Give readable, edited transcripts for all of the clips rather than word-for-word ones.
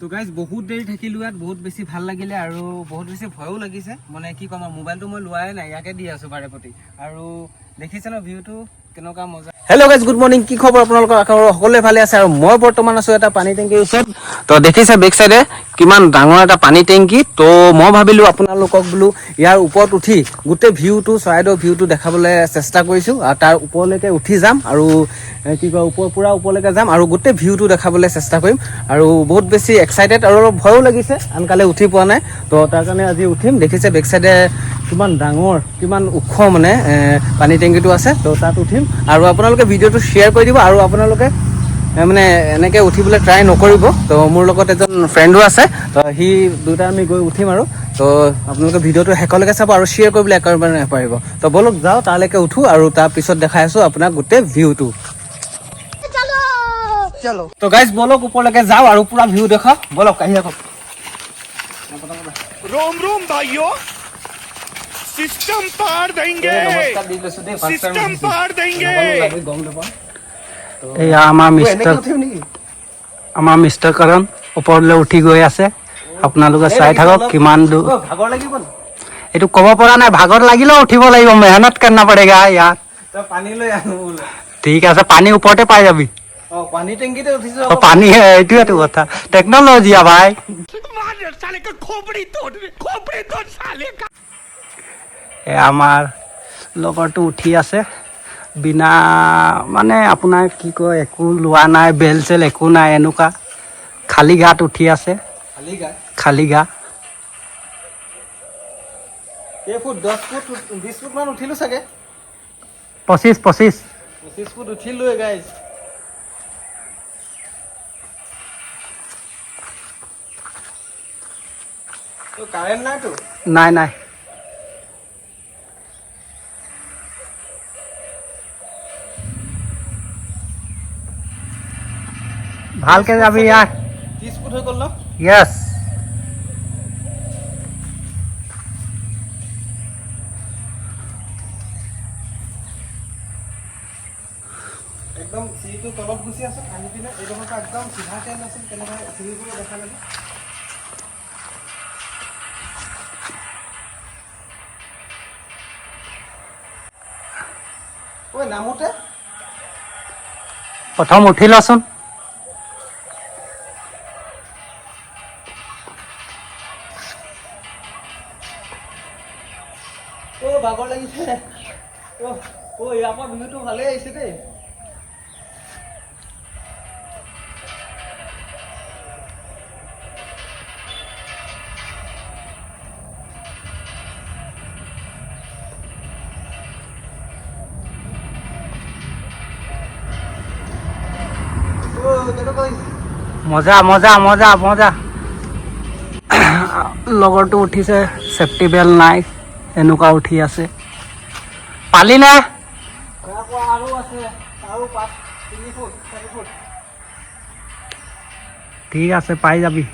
তো গাইজ বহুত দেৰি থাকিলোঁ ইয়াত, বহুত বেছি ভাল লাগিলে আৰু বহুত বেছি ভয়ো লাগিছে। মানে কি ক'ম আৰু, মোবাইলটো মই লোৱাই নাই, ইয়াকে দি আছোঁ বাৰে প্ৰতি। আৰু দেখিছে ন ভিউটো কেনেকুৱা মজা। Hello' guys, good morning. কি খবৰ আপোনালোকৰ? সকলোৱে ভালে আছে। আৰু মই বৰ্তমান আছোঁ এটা পানী টেংকিৰ ওচৰত। তো দেখিছে বেক চাইডে কিমান ডাঙৰ এটা পানী টেংকি। তো মই ভাবিলোঁ আপোনালোকক বোলো ইয়াৰ ওপৰত উঠি গোটেই ভিউটো, চৰাইদেউ ভিউটো দেখাবলৈ চেষ্টা কৰিছোঁ। আৰু তাৰ ওপৰলৈকে উঠি যাম আৰু কি কয় পূৰা ওপৰলৈকে যাম আৰু গোটেই ভিউটো দেখাবলৈ চেষ্টা কৰিম। আৰু বহুত বেছি এক্সাইটেড আৰু অলপ ভয়ো লাগিছে, আনকালে উঠি পোৱা নাই। তো তাৰ কাৰণে আজি উঠিম। দেখিছে বেক চাইডে কিমান ডাঙৰ, কিমান ওখ মানে পানী টেংকিটো আছে। তো তাত উঠিম আৰু আপোনালোকে ভিডিঅ'টো শ্বেয়াৰ কৰি দিব। আৰু আপোনালোকে মানে এনেকৈ উঠিবলৈ ট্ৰাই নকৰিব। তো মোৰ লগত এজন ফ্ৰেণ্ডো আছে, তো সি দুটা আমি গৈ উঠিম আৰু। তো আপোনালোকে ভিডিঅ'টো শেষলৈকে চাব আৰু শ্বেয়াৰ কৰিবলৈ একেবাৰে নাপাহৰিব। তো বলক যাওঁ, তালৈকে উঠোঁ আৰু তাৰপিছত দেখাই আছোঁ আপোনাক গোটেই ভিউটো। চলো তো গাইজ বলক ওপৰলৈকে যাওঁ আৰু পুৰা ভিউ দেখাও। বলক আহি থাকক। रोम रोम भाइयों, सिस्टम पार देंगे, सिस्टम पार देंगे। এয়া আমাৰ মিষ্টাৰ কৰণ ওপৰলৈ উঠি গৈ আছে। আপোনালোকে চাই থাকক কিমান দূৰ। ভাগৰ লাগিব নি? এইটো ক'ব পৰা নাই, ভাগৰ লাগিলেও উঠিব লাগিব, মেহনত কৰনা পৰেগা ইয়াত। তই পানী লৈ আনো বোলে। ঠিক আছে, পানী ওপৰতে পাই যাবি। পানী টেংকিতে উঠিছো। পানী এইটোৱেতো কথা, টেকন'লজি ভাই। साले का खोपड़ी तोड़ साले का। আমাৰ লগৰটো উঠি আছে বিনা মানে আপোনাৰ কি কয় একো লোৱা নাই, বেল চেল একো নাই, এনেকুৱা খালী গাত উঠি আছে। খালী গা। ফুট 10 ফুট 20 ফুট মান উঠিলো চাগে। 25 ফুট উঠিলোৱে গাইজ। কাৰেণ্ট নাইতো? নাই। ভালকে যাবি ইয়াৰ। 30 ফুট হৈ গ'ল ন? য়েছ। একদম চিৰিটো তলত গুচি আছে, আহি পিনে এইডোখৰ পৰা একদম চিধা ট্ৰেইন আছিল, তেনেকুৱা চিৰিবোৰ দেখা লাগে। ঐ নামোতে প্ৰথম উঠি লচোন। ভাগৰ লাগিছে। ইয়াৰ পৰা ভিউটো ভালেই আহিছে দেই। মজা। লগৰটো উঠিছে, চেফটি বেল্ট নাই, এনেকুৱা উঠি আছে। পালি নে? আৰু আছে, আৰু 3 ফুট 4 ফুট। ঠিক আছে, পাই যাবি।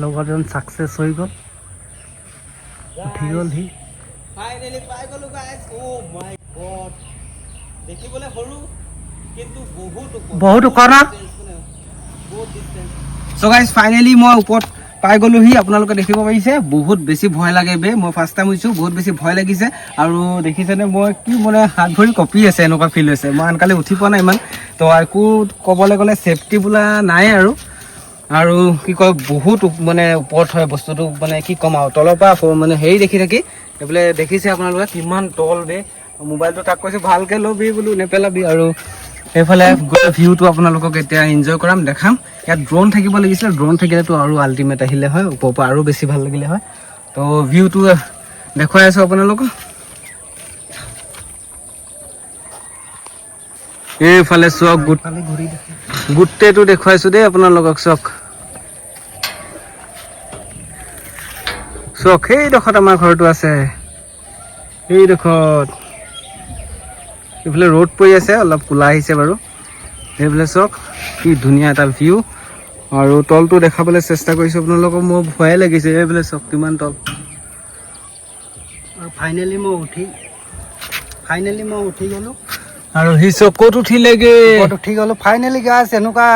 লগৰজন ছাকচেছ হৈ গ'ল, উঠি গ'ল সি। ফাইনেলি পাই গ'লো গাইজ। মাই গড, দেখিবলৈ সৰু কিন্তু বহুত ওখ না? চ' গাইজ ফাইনেলি মই ওপৰত পাই গ'লোহি। আপোনালোকে দেখিব পাৰিছে, বহুত বেছি ভয় লাগে বে। মই ফাৰ্ষ্ট টাইম হৈছোঁ, বহুত বেছি ভয় লাগিছে। আৰু দেখিছেনে মই কি মানে হাত ভৰি কঁপি আছে, এনেকুৱা ফিল হৈছে। মই আনকালে উঠি পোৱা নাই ইমান। তো একো ক'বলৈ গ'লে ছেফটি বোলা নাই আৰু কি কয় বহুত মানে ওপৰত হয় বস্তুটো। মানে কি ক'ম আৰু, তলৰ পৰা মানে হেৰি দেখি থাকি এইবোলে দেখিছে আপোনালোকে কিমান তল বে। মোবাইলটো তাক কৈছোঁ ভালকৈ ল'বি বোলো, নেপেলাবি। আৰু সেইফালে গৈ ভিউটো আপোনালোকক এতিয়া এনজয় কৰাম, দেখাম। ইয়াত ড্ৰোন থাকিব লাগিছিলে, ড্ৰোন থাকিলেতো আৰু আল্টিমেট আহিলে হয়, ওপৰৰ পৰা আৰু বেছি ভাল লাগিলে হয়। তো ভিউটো দেখুৱাই আছোঁ আপোনালোকক। এইফালে চক গোটেইটো দেখুৱাইছোঁ দেই আপোনালোকক। চক সেইডোখৰত আমাৰ ঘৰটো আছে, সেইডোখৰত। এইফালে ৰ'দ পৰি আছে, অলপ কোলা আহিছে বাৰু। সেইফালে চক কি ধুনীয়া এটা ভিউ। আৰু তলটো দেখাবলৈ চেষ্টা কৰিছোঁ আপোনালোকক। মোৰ ভয়ে লাগিছে এইবোলে চাওক কিমান তল। আৰু ফাইনেলি মই উঠি গ'লোঁ আৰু সি চকত উঠিলেগে। উঠি গ'লোঁ ফাইনেলি গাইছ। এনেকুৱা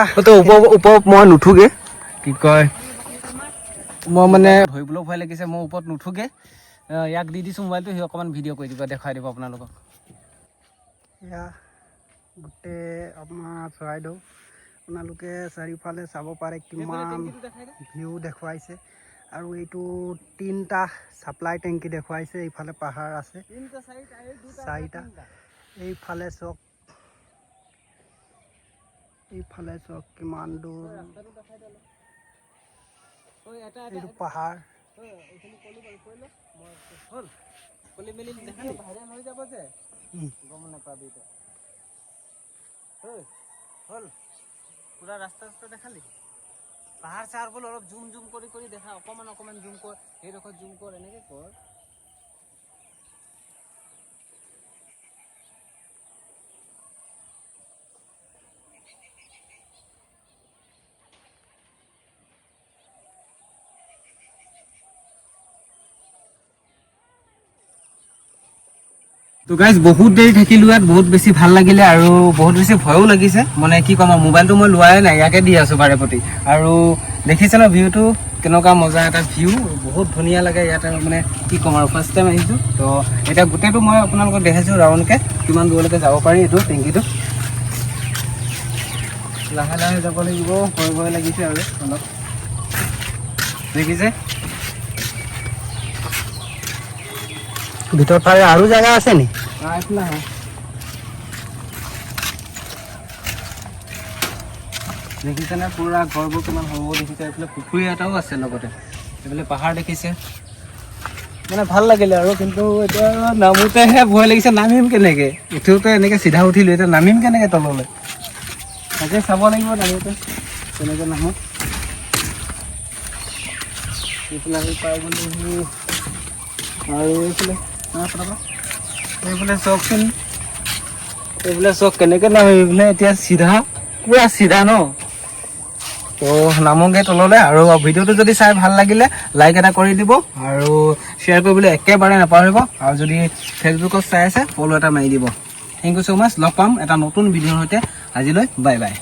ওপৰত মই নুঠোগে, কি কয় মই মানে ধৰিবলৈও ভয় লাগিছে। মই ওপৰত নুঠোগে। ইয়াক দি দিছোঁ মোবাইলটো, সি অকণমান ভিডিঅ' কৰি দিব, দেখুৱাই দিব আপোনালোকক। এয়া গোটেই আপোনাৰ চৰাইদেউ আপোনালোকে চাৰিওফালে চাব পাৰে কিমান ভিউ দেখুৱাইছে। আৰু এইটো 3টা ছাপ্লাই টেংকি দেখুৱাইছে। এইফালে পাহাৰ আছে 4টা। এইফালে চাওক কিমান দূৰ, এইটো পাহাৰ। পুৰা ৰাস্তা দেখালি, পাহাৰ চাহাৰ বোলো অলপ জুম কৰি দেখা, অকমান জুম কৰ, সেইডোখৰত জুম কৰ, এনেকে কৰ। তো গাইজ বহুত দেৰি থাকিলোঁ ইয়াত, বহুত বেছি ভাল লাগিলে আৰু বহুত বেছি ভয়ো লাগিছে। মানে কি ক'ম আৰু মোবাইলটো মই লোৱাই নাই, ইয়াকে দি আছোঁ বাৰে প্ৰতি। আৰু দেখিছে ন ভিউটো কেনেকুৱা মজা এটা ভিউ, বহুত ধুনীয়া লাগে ইয়াত। মানে কি ক'ম আৰু ফাৰ্ষ্ট টাইম আহিছোঁ। তো এতিয়া গোটেইটো মই আপোনালোকক দেখাইছোঁ ৰাউণ্ডকৈ, কিমান দূৰলৈকে যাব পাৰি এইটো টেংকিটো। লাহে লাহে যাব লাগিব, ভয় লাগিছে আৰু অলপ। দেখিছে ভিতৰত ফালে আৰু জেগা আছে নি? দেখিছেনে পুৰা ঘৰবোৰ কিমান সৰু দেখিছে। এইফালে পুখুৰী এটাও আছে লগতে, এইফালে পাহাৰ দেখিছে। মানে ভাল লাগিলে আৰু, কিন্তু এতিয়া নামোতেহে ভয় লাগিছে। নামিম কেনেকৈ? উঠোতে এনেকৈ চিধা উঠিলোঁ, এতিয়া নামিম কেনেকৈ তললৈ? তাকে চাব লাগিব নামোতে কেনেকৈ নামো। এইফালে আহি পাই গ'লো। আৰু এইফালে চাওকচোন, এইফালে চাওক কেনেকৈ নামিম। এইফালে এতিয়া চিধা, পুৰা চিধা ন। তো নামোগে তললৈ। আৰু ভিডিঅ'টো যদি চাই ভাল লাগিলে লাইক এটা কৰি দিব আৰু শ্বেয়াৰ কৰিবলৈ একেবাৰে নাপাহৰিব। আৰু যদি ফেচবুকত চাই আছে ফ'ল' এটা মাৰি দিব। থেংক ইউ ছ' মাছ। লগ পাম এটা নতুন ভিডিঅ'ৰ সৈতে। আজিলৈ বাই বাই।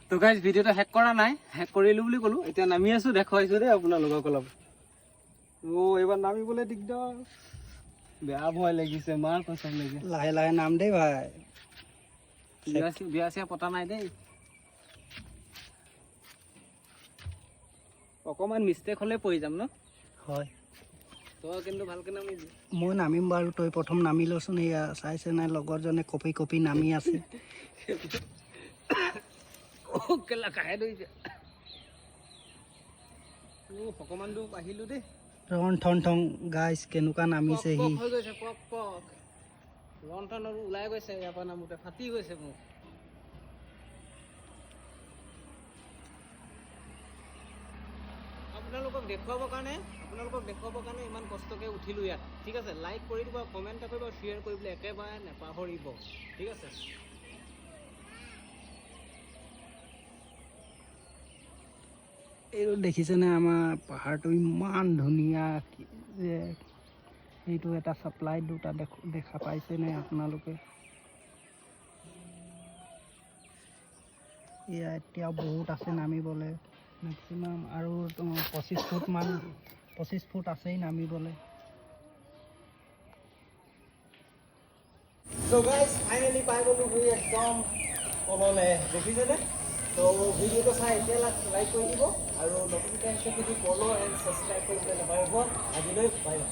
তো গাইজ ভিডিঅ'টো শেষ কৰা নাই, শেষ কৰিলোঁ বুলি ক'লোঁ। এতিয়া নামি আছোঁ, দেখুৱাইছোঁ দেই আপোনালোকক অলপ। এইবাৰ নামিবলৈ দিগদাৰ, বেয়া ভয় লাগিছে, মাৰ কচম লাগিছে। লাহে লাহে নাম দেই ভাই। বিয়া চিয়া পতা নাই দেই। অকণমান মিষ্টেক হ'লে পৰি যাম ন? হয়, তই কিন্তু ভালকৈ নামিবি। মই নামিম বাৰু, তই প্ৰথম নামি লচোন। এয়া চাইছে নাই লগৰজনে কপি নামি আছে। কাহে ধৰিছে। অকণমান দূৰ আহিলোঁ দেই। ৰন ঠন গাইছ কেনেকুৱা নামিছে সি। হৈ গৈছে পক ৰন ঠন ওলাই গৈছে ইয়াৰ পৰা নামোতে, ফাটি গৈছে মোৰ। আপোনালোকক দেখুৱাবৰ কাৰণে ইমান কষ্টকৈ উঠিলোঁ ইয়াত। ঠিক আছে, লাইক কৰি দিব, কমেণ্ট এটা কৰিব, শ্বেয়াৰ কৰিবলৈ একেবাৰে নাপাহৰিব। ঠিক আছে। এইটো দেখিছেনে আমাৰ পাহাৰটো ইমান ধুনীয়া যে। এইটো এটা ছাপ্লাই 2টা দেখা পাইছেনে আপোনালোকে? এয়া এতিয়াও বহুত আছে নামিবলৈ, মেক্সিমাম আৰু 25 ফুট আছেই নামিবলৈ। So guys, finally পাই গ'লো একদম তললৈ, দেখিছেনে? তো ভিডিঅ'টো চাই এতিয়া লাইক কৰি দিব আৰু নতুনকৈ ফ'ল' এণ্ড ছাবস্ক্ৰাইব কৰিবলৈ নাপাহৰিব। আজিলৈ বাই বাই।